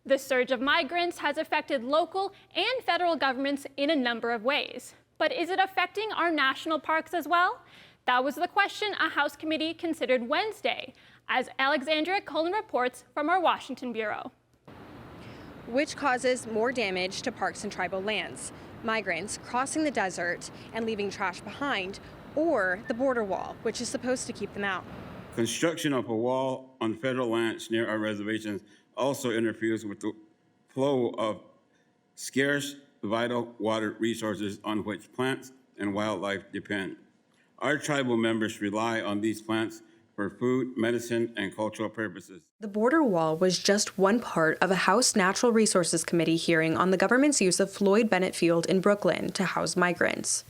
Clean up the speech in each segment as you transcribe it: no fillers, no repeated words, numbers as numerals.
The surge of migrants has affected local and federal governments in a number of ways. But is it affecting our national parks as well? That was the question a House committee considered Wednesday, as Alexandria Cullen reports from our Washington bureau. Which causes more damage to parks and tribal lands? Migrants crossing the desert and leaving trash behind, or the border wall, which is supposed to keep them out? Construction of a wall on federal lands near our reservations also interferes with the flow of scarce, vital water resources on which plants and wildlife depend. Our tribal members rely on these plants for food, medicine, and cultural purposes. The border wall was just one part of a House Natural Resources Committee hearing on the government's use of Floyd Bennett Field in Brooklyn to house migrants.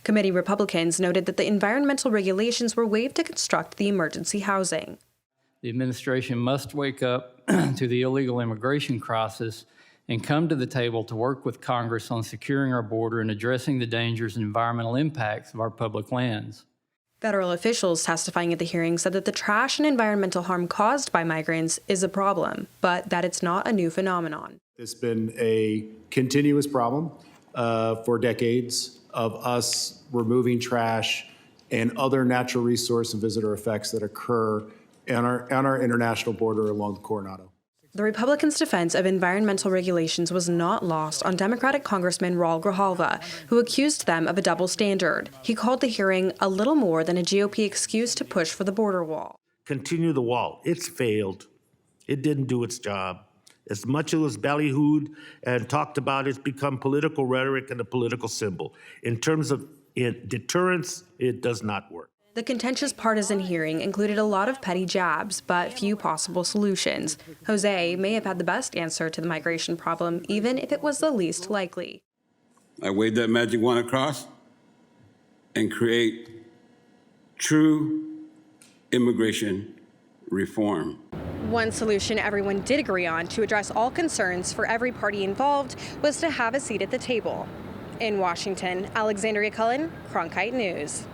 Committee Republicans noted that the environmental regulations were waived to construct the emergency housing. The administration must wake up to the illegal immigration crisis and come to the table to work with Congress on securing our border and addressing the dangers and environmental impacts of our public lands. Federal officials testifying at the hearing said that the trash and environmental harm caused by migrants is a problem, but that it's not a new phenomenon. It's been a continuous problem for decades of us removing trash and other natural resource and visitor effects that occur on our international border along the Coronado. The Republicans' defense of environmental regulations was not lost on Democratic Congressman Raul Grijalva, who accused them of a double standard. He called the hearing a little more than a GOP excuse to push for the border wall. Continue the wall. It's failed. It didn't do its job. As much as it was ballyhooed and talked about, it's become political rhetoric and a political symbol. In terms of deterrence, it does not work. The contentious partisan hearing included a lot of petty jabs, but few possible solutions. Jose may have had the best answer to the migration problem, even if it was the least likely. I wave that magic wand across and create true immigration reform. One solution everyone did agree on to address all concerns for every party involved was to have a seat at the table. In Washington, Alexandria Cullen, Cronkite News.